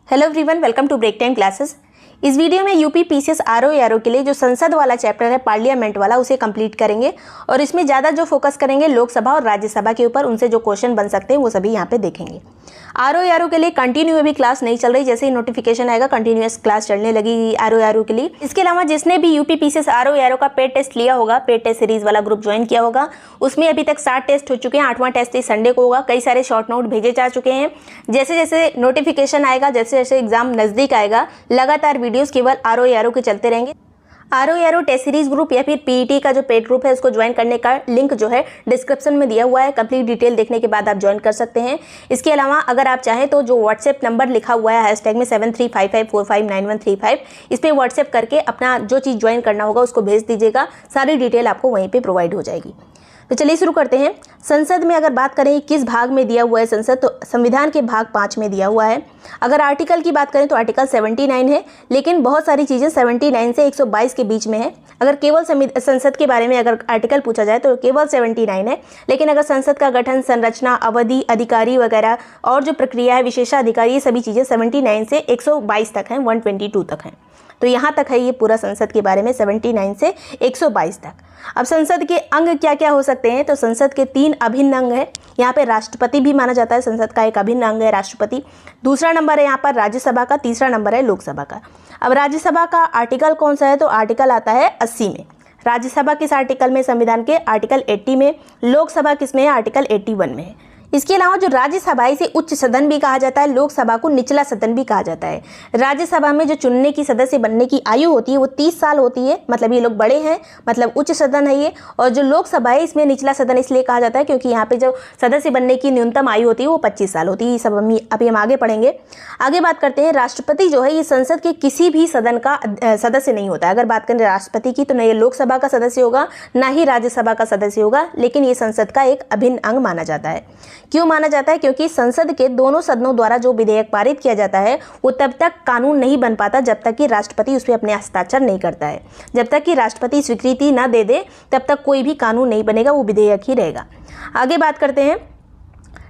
Hello everyone, welcome to break time classes. इस video में UP PCS RO ARO के लिए जो संसद वाला चैप्टर है पार्लियामेंट वाला, उसे कंप्लीट करेंगे और इसमें ज़्यादा जो फोकस करेंगे लोकसभा और राज्यसभा के ऊपर, उनसे जो क्वेश्चन बन सकते हैं वो सभी यहाँ पे देखेंगे। आरओ एआरओ के लिए कंटिन्यू अभी क्लास नहीं चल रही, जैसे ही नोटिफिकेशन आएगा कंटिन्यूअस क्लास चलने लगेगी आरओ एआरओ के लिए। इसके अलावा जिसने भी यूपी पीसीएस आरओ एआरओ का पेड टेस्ट लिया होगा, पेड टेस्ट सीरीज वाला ग्रुप ज्वाइन किया होगा, उसमें अभी तक 60 टेस्ट हो चुके हैं। 8वां टेस्ट इस संडे को होगा। कई सारे शॉर्ट नोट भेजे जा चुके हैं। जैसे जैसे नोटिफिकेशन आएगा, जैसे जैसे एग्जाम नजदीक आएगा, लगातार वीडियोस केवल आरओ एआरओ के चलते रहेंगे। RO ARO test series group या फिर पीईटी का जो पेड ग्रुप है, उसको ज्वाइन करने का लिंक जो है डिस्क्रिप्शन में दिया हुआ है। कंप्लीट डिटेल देखने के बाद आप ज्वाइन कर सकते हैं। इसके अलावा अगर आप चाहें तो जो व्हाट्सएप नंबर लिखा हुआ है हैशटैग में 7355459135, इस पर व्हाट्सएप करके अपना जो चीज़ ज्वाइन करना होगा उसको भेज दीजिएगा। सारी डिटेल आपको वहीं पर प्रोवाइड हो जाएगी। तो चलिए शुरू करते हैं। संसद में अगर बात करें किस भाग में दिया हुआ है संसद, तो संविधान के भाग 5 में दिया हुआ है। अगर आर्टिकल की बात करें तो आर्टिकल 79 है, लेकिन बहुत सारी चीज़ें 79 से 122 के बीच में है। अगर केवल संसद के बारे में अगर आर्टिकल पूछा जाए तो केवल 79 है, लेकिन अगर संसद का गठन, संरचना, अवधि, अधिकारी वगैरह और जो प्रक्रिया है, विशेषाधिकार, ये सभी चीज़ें 79 से 122 तक हैं, 122 तक हैं। तो यहाँ तक है ये पूरा संसद के बारे में, 79 से 122 तक। अब संसद के अंग क्या क्या हो सकते हैं, तो संसद के 3 अभिन्न अंग है। यहाँ पे राष्ट्रपति भी माना जाता है, संसद का एक अभिन्न अंग है राष्ट्रपति। दूसरा नंबर है यहाँ पर राज्यसभा का, तीसरा नंबर है लोकसभा का। अब राज्यसभा का आर्टिकल कौन सा है, तो आर्टिकल आता है 80 में। राज्यसभा किस आर्टिकल में, संविधान के आर्टिकल 80 में। लोकसभा किस में है, आर्टिकल 81 में है। इसके अलावा जो राज्यसभा, इसे उच्च सदन भी कहा जाता है, लोकसभा को निचला सदन भी कहा जाता है। राज्यसभा में जो चुनने की, सदस्य बनने की आयु होती है वो 30 साल होती है, मतलब ये लोग बड़े हैं, मतलब उच्च सदन है ये। और जो लोकसभा है, इसमें निचला सदन इसलिए कहा जाता है क्योंकि यहाँ पे जो सदस्य बनने की न्यूनतम आयु होती है वो 25 साल होती है। ये सब अभी हम आगे पढ़ेंगे। आगे बात करते हैं राष्ट्रपति जो है, ये संसद के किसी भी सदन का सदस्य नहीं होता है। अगर बात करें राष्ट्रपति की, तो न ये लोकसभा का सदस्य होगा, ना ही राज्यसभा का सदस्य होगा, लेकिन ये संसद का एक अभिन्न अंग माना जाता है। क्यों माना जाता है, क्योंकि संसद के दोनों सदनों द्वारा जो विधेयक पारित किया जाता है वो तब तक कानून नहीं बन पाता जब तक कि राष्ट्रपति उस पर अपने हस्ताक्षर नहीं करता है। जब तक कि राष्ट्रपति स्वीकृति न दे दे तब तक कोई भी कानून नहीं बनेगा, वो विधेयक ही रहेगा। आगे बात करते हैं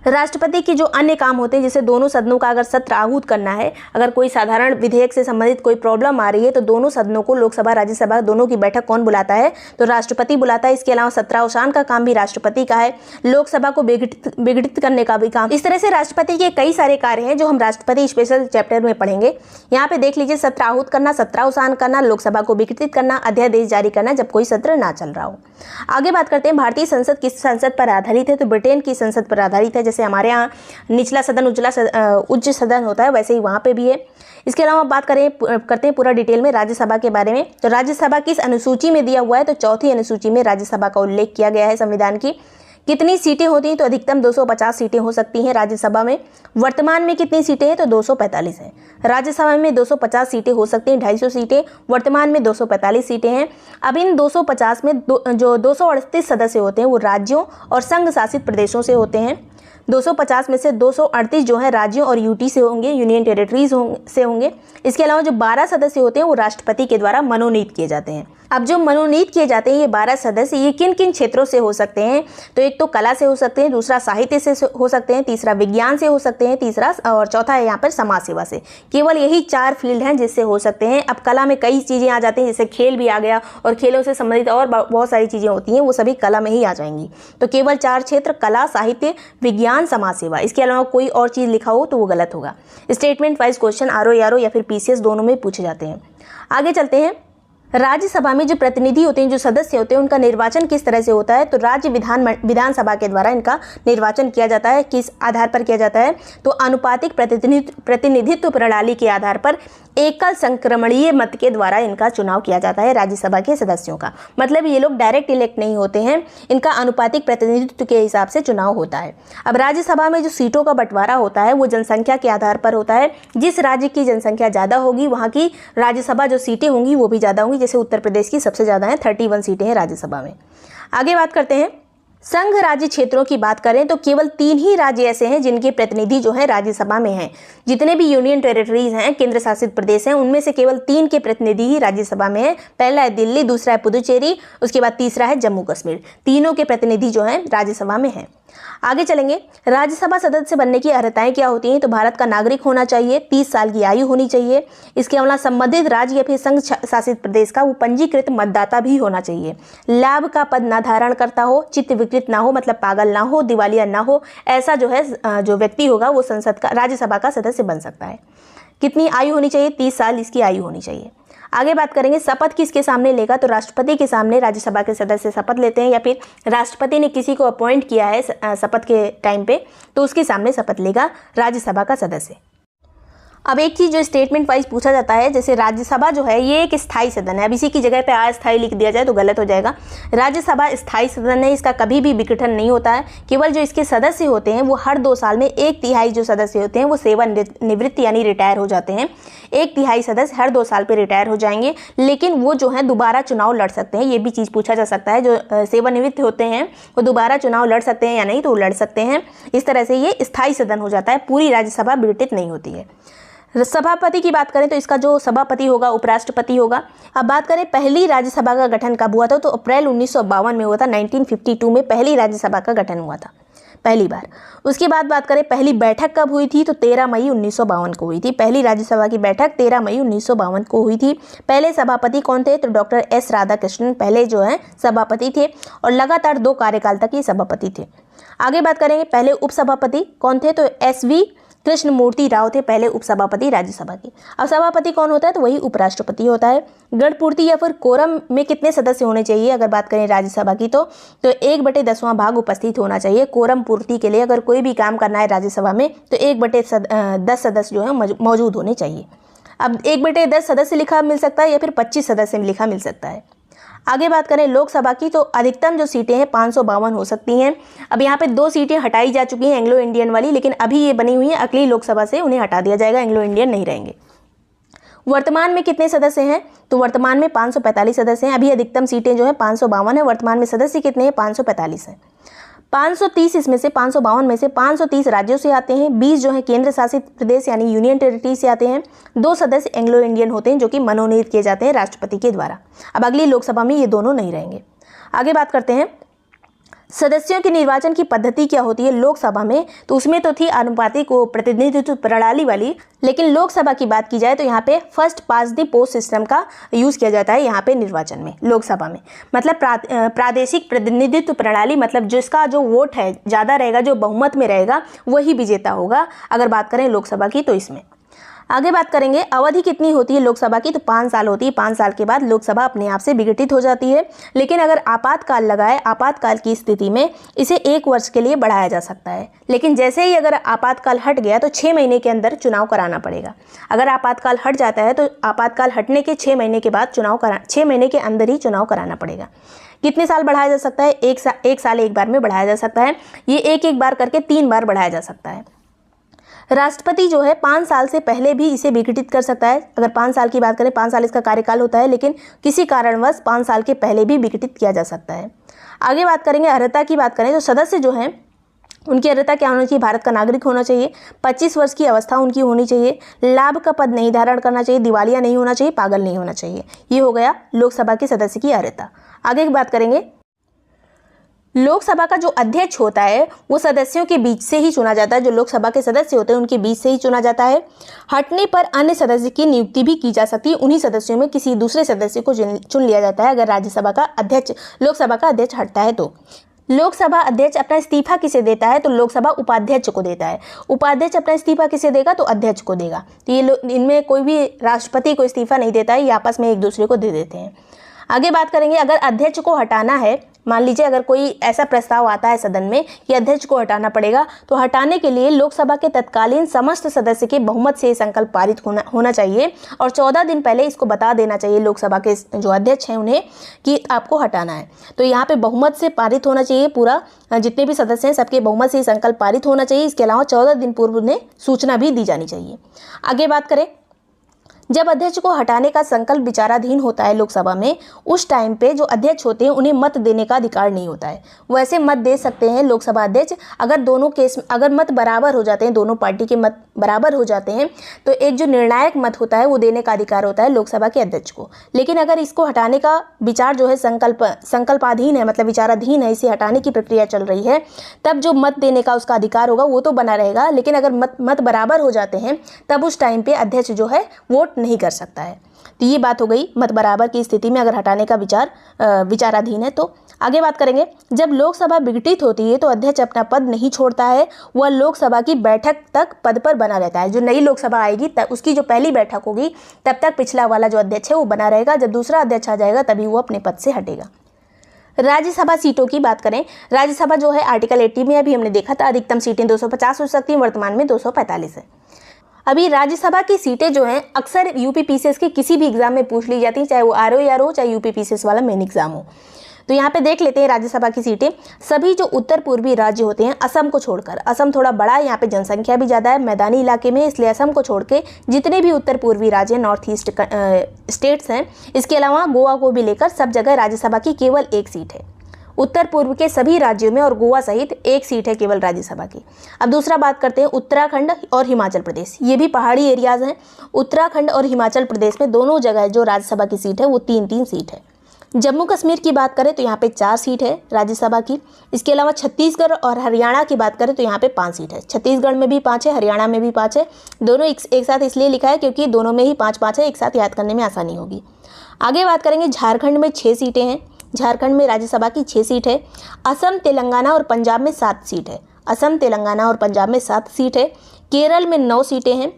राष्ट्रपति के जो अन्य काम होते हैं, जैसे दोनों सदनों का अगर सत्र आहूत करना है, अगर कोई साधारण विधेयक से संबंधित कोई प्रॉब्लम आ रही है तो दोनों सदनों को, लोकसभा राज्यसभा दोनों की बैठक कौन बुलाता है, तो राष्ट्रपति बुलाता है। इसके अलावा सत्रावसान का काम भी राष्ट्रपति का है। लोकसभा को विघटित करने का भी काम। इस तरह से राष्ट्रपति के कई सारे कार्य हैं जो हम राष्ट्रपति स्पेशल चैप्टर में पढ़ेंगे। यहाँ पे देख लीजिए, सत्र आहूत करना, सत्रावसान करना, लोकसभा को विघटित करना, अध्यादेश जारी करना जब कोई सत्र ना चल रहा हो। आगे बात करते हैं भारतीय संसद किस संसद पर आधारित है, तो ब्रिटेन की संसद पर आधारित है। जैसे हमारे यहाँ निचला सदन, उच्च सदन होता है, वैसे ही वहाँ पे भी है। इसके अलावा बात करते हैं पूरा डिटेल में राज्यसभा के बारे में। तो राज्यसभा किस अनुसूची में दिया हुआ है, तो 4थी अनुसूची में राज्यसभा का उल्लेख किया गया है संविधान की। कितनी सीटें होती हैं, तो अधिकतम 250 सीटें हो सकती हैं राज्यसभा में। वर्तमान में कितनी सीटें हैं, तो 245 हैं। राज्यसभा में 250 सीटें हो सकती हैं, 250 सीटें। वर्तमान में 245 सीटें हैं। अब इन 250 में जो 238 सदस्य होते हैं वो राज्यों और संघ शासित प्रदेशों से होते हैं। 250 में से 238 जो है राज्यों और यूटी से होंगे, यूनियन टेरिटरीज से होंगे। इसके अलावा जो 12 सदस्य होते हैं वो राष्ट्रपति के द्वारा मनोनीत किए जाते हैं। अब जो मनोनीत किए जाते हैं ये 12 सदस्य, ये किन किन क्षेत्रों से हो सकते हैं, तो एक तो कला से हो सकते हैं, दूसरा साहित्य से हो सकते हैं, तीसरा विज्ञान से हो सकते हैं, तीसरा और चौथा है यहाँ पर समाज सेवा से। केवल यही 4 फील्ड हैं जिससे हो सकते हैं। अब कला में कई चीज़ें आ जाती हैं, जैसे खेल भी आ गया, और खेलों से संबंधित और बहुत सारी चीज़ें होती हैं, वो सभी कला में ही आ जाएंगी। तो केवल 4 क्षेत्र, कला, साहित्य, विज्ञान, समाज सेवा। इसके अलावा कोई और चीज़ लिखा हो तो वो गलत होगा। Statement wise question RO ARO या फिर पीसीएस दोनों में पूछे जाते हैं। आगे चलते हैं। राज्यसभा में जो प्रतिनिधि होते हैं, जो सदस्य होते हैं, उनका निर्वाचन किस तरह से होता है, तो राज्य विधानसभा के द्वारा इनका निर्वाचन किया जाता है। किस आधार पर किया जाता है, तो आनुपातिक प्रतिनिधित्व प्रणाली के आधार पर एकल संक्रमणीय मत के द्वारा इनका चुनाव किया जाता है राज्यसभा के सदस्यों का। मतलब ये लोग डायरेक्ट इलेक्ट नहीं होते हैं, इनका आनुपातिक प्रतिनिधित्व के हिसाब से चुनाव होता है। अब राज्यसभा में जो सीटों का बंटवारा होता है वो जनसंख्या के आधार पर होता है। जिस राज्य की जनसंख्या ज़्यादा होगी वहाँ की राज्यसभा जो सीटें होंगी वो भी ज़्यादा होंगी। जैसे उत्तर प्रदेश की सबसे ज़्यादा है, 31 सीटें हैं राज्यसभा में। आगे बात करते हैं संघ राज्य क्षेत्रों की बात करें तो केवल 3 ही राज्य ऐसे हैं जिनके प्रतिनिधि जो है राज्यसभा में हैं। जितने भी यूनियन टेरिटरीज हैं, केंद्र शासित प्रदेश हैं, उनमें से केवल 3 के प्रतिनिधि ही राज्यसभा में हैं। पहला है दिल्ली, दूसरा है पुदुचेरी, उसके बाद तीसरा है जम्मू कश्मीर। तीनों के प्रतिनिधि जो हैं राज्यसभा में हैं। आगे चलेंगे, राज्यसभा सदस्य बनने की अर्हताएं क्या होती हैं। तो भारत का नागरिक होना चाहिए, 30 साल की आयु होनी चाहिए, इसके अलावा संबंधित राज्य या फिर संघ शासित प्रदेश का वो पंजीकृत मतदाता भी होना चाहिए, लाभ का पद न धारण करता हो, चित्त विकृत ना हो मतलब पागल ना हो, दिवालिया ना हो, ऐसा जो है जो व्यक्ति होगा वो संसद का राज्यसभा का सदस्य बन सकता है। कितनी आयु होनी चाहिए, 30 साल इसकी आयु होनी चाहिए। आगे बात करेंगे, शपथ किसके सामने लेगा। तो राष्ट्रपति के सामने राज्यसभा के सदस्य शपथ लेते हैं, या फिर राष्ट्रपति ने किसी को अपॉइंट किया है शपथ के टाइम पे तो उसके सामने शपथ लेगा राज्यसभा का सदस्य। अब एक चीज़ जो स्टेटमेंट वाइज पूछा जाता है, जैसे राज्यसभा जो है ये एक स्थायी सदन है। अब इसी की जगह पे अस्थायी लिख दिया जाए तो गलत हो जाएगा। राज्यसभा स्थायी सदन है, इसका कभी भी विघटन नहीं होता है। केवल जो इसके सदस्य होते हैं वो हर 2 साल में 1/3 जो सदस्य होते हैं वो सेवानिवृत्त यानी रिटायर हो जाते हैं। 1/3 सदस्य हर 2 साल पर रिटायर हो जाएंगे, लेकिन वो जो है दोबारा चुनाव लड़ सकते हैं। ये भी चीज़ पूछा जा सकता है, जो सेवानिवृत्त होते हैं वो दोबारा चुनाव लड़ सकते हैं या नहीं, तो लड़ सकते हैं। इस तरह से ये स्थायी सदन हो जाता है, पूरी राज्यसभा विघटित नहीं होती है। सभापति की बात करें तो इसका जो सभापति होगा उपराष्ट्रपति होगा। अब बात करें पहली राज्यसभा का गठन कब हुआ था, तो अप्रैल 1952 में हुआ था। 1952 में पहली राज्यसभा का गठन हुआ था पहली बार। उसके बाद बात करें पहली बैठक कब हुई थी, तो 13 मई 1952 को हुई थी। पहली राज्यसभा की बैठक 13 मई 1952 को हुई थी। पहले सभापति कौन थे, तो डॉक्टर एस राधाकृष्णन पहले जो है सभापति थे और लगातार 2 कार्यकाल तक ये सभापति थे। आगे बात करेंगे पहले उपसभापति कौन थे, तो SV कृष्णमूर्ति राव थे पहले उपसभापति राज्यसभा के। अब सभापति कौन होता है, तो वही उपराष्ट्रपति होता है। गणपूर्ति या फिर कोरम में कितने सदस्य होने चाहिए, अगर बात करें राज्यसभा की तो 1/10वां भाग उपस्थित होना चाहिए। कोरम पूर्ति के लिए अगर कोई भी काम करना है राज्यसभा में तो 1/10 सदस्य जो है मौजूद होने चाहिए। अब 1/10 सदस्य लिखा मिल सकता है या फिर 25 सदस्य लिखा मिल सकता है। आगे बात करें लोकसभा की तो अधिकतम जो सीटें हैं 552 हो सकती हैं। अब यहाँ पे 2 सीटें हटाई जा चुकी हैं एंग्लो इंडियन वाली, लेकिन अभी ये बनी हुई हैं, अगली लोकसभा से उन्हें हटा दिया जाएगा, एंग्लो इंडियन नहीं रहेंगे। वर्तमान में कितने सदस्य हैं, तो वर्तमान में 545 सदस्य हैं। अभी अधिकतम सीटें जो है 552 है, वर्तमान में सदस्य कितने हैं, 545 हैं। 530 इसमें से 552 में से 530 राज्यों से आते हैं, 20 जो है केंद्र शासित प्रदेश यानी यूनियन टेरिटरी से आते हैं, 2 सदस्य एंग्लो इंडियन होते हैं जो कि मनोनीत किए जाते हैं राष्ट्रपति के द्वारा। अब अगली लोकसभा में ये दोनों नहीं रहेंगे। आगे बात करते हैं सदस्यों के निर्वाचन की पद्धति क्या होती है लोकसभा में, तो उसमें तो थी अनुपातिक प्रतिनिधित्व प्रणाली वाली, लेकिन लोकसभा की बात की जाए तो यहाँ पे first past the post system का यूज़ किया जाता है यहाँ पे निर्वाचन में लोकसभा में। मतलब प्रादेशिक प्रतिनिधित्व प्रणाली, मतलब जिसका जो वोट है ज़्यादा रहेगा, जो बहुमत में रहेगा वही विजेता होगा अगर बात करें लोकसभा की तो इसमें। आगे बात करेंगे अवधि कितनी होती है लोकसभा की, तो 5 साल होती है। 5 साल के बाद लोकसभा अपने आप से विघटित हो जाती है, लेकिन अगर आपातकाल लगाए, आपातकाल की स्थिति में इसे 1 वर्ष के लिए बढ़ाया जा सकता है। लेकिन जैसे ही अगर आपातकाल हट गया तो 6 महीने के अंदर चुनाव कराना पड़ेगा। अगर आपातकाल हट जाता है तो आपातकाल हटने के 6 महीने के बाद 6 महीने के अंदर ही चुनाव कराना पड़ेगा। कितने साल बढ़ाया जा सकता है, 1 साल एक बार में बढ़ाया जा सकता है। ये एक बार करके 3 बार बढ़ाया जा सकता है। राष्ट्रपति जो है 5 साल से पहले भी इसे विघटित कर सकता है। अगर 5 साल की बात करें, 5 साल इसका कार्यकाल होता है, लेकिन किसी कारणवश 5 साल के पहले भी विघटित किया जा सकता है। आगे बात करेंगे अर्हता की बात करें तो सदस्य जो हैं उनकी अर्हता क्या होनी चाहिए, भारत का नागरिक होना चाहिए, 25 वर्ष की अवस्था उनकी होनी चाहिए, लाभ का पद नहीं धारण करना चाहिए, दिवालिया नहीं होना चाहिए, पागल नहीं होना चाहिए। ये हो गया लोकसभा के सदस्य की अर्हता। आगे की बात करेंगे लोकसभा का जो अध्यक्ष होता है वो सदस्यों के बीच से ही चुना जाता है। जो लोकसभा के सदस्य होते हैं उनके बीच से ही चुना जाता है। हटने पर अन्य सदस्य की नियुक्ति भी की जा सकती है। उन्हीं सदस्यों में किसी दूसरे सदस्य को चुन लिया जाता है अगर राज्यसभा का अध्यक्ष लोकसभा का अध्यक्ष हटता है तो। लोकसभा अध्यक्ष अपना इस्तीफा किसे देता है, तो लोकसभा उपाध्यक्ष को देता है। उपाध्यक्ष अपना इस्तीफा किसे देगा, तो अध्यक्ष को देगा। तो ये इनमें कोई भी राष्ट्रपति को इस्तीफा नहीं देता है, ये आपस में एक दूसरे को दे देते हैं। आगे बात करेंगे अगर अध्यक्ष को हटाना है, मान लीजिए अगर कोई ऐसा प्रस्ताव आता है सदन में कि अध्यक्ष को हटाना पड़ेगा, तो हटाने के लिए लोकसभा के तत्कालीन समस्त सदस्य के बहुमत से संकल्प पारित होना चाहिए और 14 दिन पहले इसको बता देना चाहिए लोकसभा के जो अध्यक्ष हैं उन्हें कि आपको हटाना है। तो यहाँ पे बहुमत से पारित होना चाहिए, पूरा जितने भी सदस्य हैं सबके बहुमत से संकल्प पारित होना चाहिए। इसके अलावा 14 दिन पूर्व उन्हें सूचना भी दी जानी चाहिए। आगे बात करें जब अध्यक्ष को हटाने का संकल्प विचाराधीन होता है लोकसभा में, उस टाइम पे जो अध्यक्ष होते हैं उन्हें मत देने का अधिकार नहीं होता है। वो ऐसे मत दे सकते हैं लोकसभा अध्यक्ष अगर दोनों केस अगर मत बराबर हो जाते हैं, दोनों पार्टी के मत बराबर हो जाते हैं, तो एक जो निर्णायक मत होता है वो देने का अधिकार होता है लोकसभा के अध्यक्ष को। लेकिन अगर इसको हटाने का विचार जो है संकल्पाधीन है, मतलब विचाराधीन है, इसे हटाने की प्रक्रिया चल रही है, तब जो मत देने का उसका अधिकार होगा वो तो बना रहेगा, लेकिन अगर मत बराबर हो जाते हैं तब उस टाइम पे अध्यक्ष जो है वोट नहीं कर सकता है। तो ये बात हो गई मत बराबर की स्थिति में अगर हटाने का विचाराधीन है। तो आगे बात करेंगे, जब लोकसभा विघटित होती है तो अध्यक्ष अपना पद नहीं छोड़ता है, वह लोकसभा की बैठक तक पद पर बना रहता है। जो नई लोकसभा आएगी तब उसकी जो पहली बैठक होगी तब तक पिछला वाला जो अध्यक्ष है वो बना रहेगा। जब दूसरा अध्यक्ष आ जाएगा तभी वो अपने पद से हटेगा। राज्यसभा सीटों की बात करें, राज्यसभा जो है आर्टिकल 80 में अभी हमने देखा था अधिकतम सीटें 250 हो सकती हैं, वर्तमान में 245 है। अभी राज्यसभा की सीटें जो हैं अक्सर यूपी पीसीएस के किसी भी एग्जाम में पूछ ली जाती हैं, चाहे वो आरओ चाहे यूपी पीसीएस वाला मेन एग्जाम हो। तो यहाँ पे देख लेते हैं राज्यसभा की सीटें। सभी जो उत्तर पूर्वी राज्य होते हैं, असम को छोड़कर, असम थोड़ा बड़ा है, यहाँ पे जनसंख्या भी ज़्यादा है, मैदानी इलाके में, इसलिए असम को छोड़ के जितने भी उत्तर पूर्वी राज्य नॉर्थ ईस्ट स्टेट्स हैं, इसके अलावा गोवा को भी लेकर सब जगह राज्यसभा की केवल एक सीट है। उत्तर पूर्व के सभी राज्यों में और गोवा सहित एक सीट है केवल राज्यसभा की। अब दूसरा बात करते हैं उत्तराखंड और हिमाचल प्रदेश, ये भी पहाड़ी एरियाज हैं। उत्तराखंड और हिमाचल प्रदेश में दोनों जगह जो राज्यसभा की सीट है वो 3-3 सीट है। जम्मू कश्मीर की बात करें तो यहाँ पे 4 सीट है राज्यसभा की। इसके अलावा छत्तीसगढ़ और हरियाणा की बात करें तो यहाँ पे 5 सीट है। छत्तीसगढ़ में भी 5 है, हरियाणा में भी 5 है। दोनों एक साथ इसलिए लिखा है क्योंकि दोनों में ही 5-5 है, एक साथ याद करने में आसानी होगी। आगे बात करेंगे, झारखंड में 6 सीटें हैं। झारखंड में राज्यसभा की 6 सीट है। असम, तेलंगाना और पंजाब में 7 सीट है। असम, तेलंगाना और पंजाब में 7 सीट है। केरल में 9 सीटें हैं।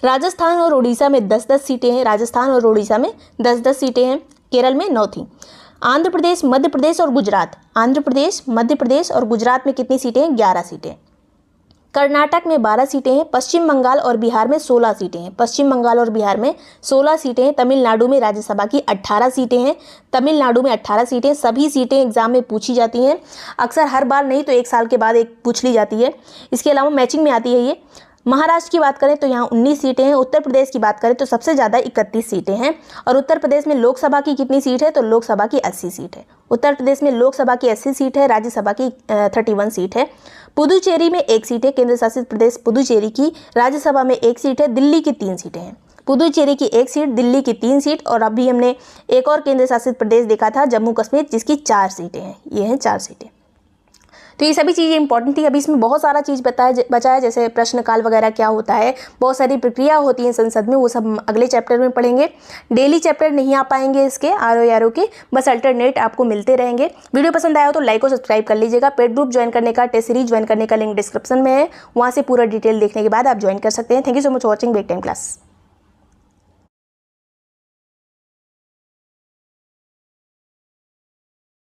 राजस्थान और उड़ीसा में 10-10 सीटें हैं। राजस्थान और उड़ीसा में 10-10 सीटें हैं। केरल में 9 थी। आंध्र प्रदेश, मध्य प्रदेश और गुजरात, आंध्र प्रदेश, मध्य प्रदेश और गुजरात में कितनी सीटें हैं? 11 सीटें। कर्नाटक में 12 सीटें हैं। पश्चिम बंगाल और बिहार में 16 सीटें हैं। पश्चिम बंगाल और बिहार में 16 सीटें हैं। तमिलनाडु में राज्यसभा की 18 सीटें हैं। तमिलनाडु में 18 सीटें। सभी सीटें एग्जाम में पूछी जाती हैं, अक्सर हर बार नहीं तो 1 साल के बाद एक पूछ ली जाती है। इसके अलावा मैचिंग में आती है ये। महाराष्ट्र की बात करें तो यहाँ 19 सीटें हैं। उत्तर प्रदेश की बात करें तो सबसे ज़्यादा 31 सीटें हैं। और उत्तर प्रदेश में लोकसभा की कितनी सीट है? तो लोकसभा की 80 सीट है। उत्तर प्रदेश में लोकसभा की 80 सीट है, राज्यसभा की 31 सीट है। पुदुचेरी में 1 सीट है, केंद्र शासित प्रदेश पुदुचेरी की राज्यसभा में 1 सीट है। दिल्ली की 3 सीटें हैं। पुदुचेरी की 1 सीट, दिल्ली की 3 सीट, और अभी हमने एक और केंद्र शासित प्रदेश देखा था जम्मू कश्मीर, जिसकी 4 सीटें हैं। ये हैं 4 सीटें। तो ये सभी चीज़ें इंपॉर्टेंट थी। अभी इसमें बहुत सारा चीज़ बचा है, जैसे प्रश्नकाल वगैरह क्या होता है, बहुत सारी प्रक्रिया होती है संसद में, वो सब अगले चैप्टर में पढ़ेंगे। डेली चैप्टर नहीं आ पाएंगे इसके आरओ के, बस अल्टरनेट आपको मिलते रहेंगे। वीडियो पसंद आया हो तो लाइक और सब्सक्राइब कर लीजिएगा। पेड ग्रुप ज्वाइन करने का, टेस्ट सीरीज ज्वाइन करने का लिंक डिस्क्रिप्शन में है, वहाँ से पूरा डिटेल देखने के बाद आप ज्वाइन कर सकते हैं। Thank you so much for watching break time class.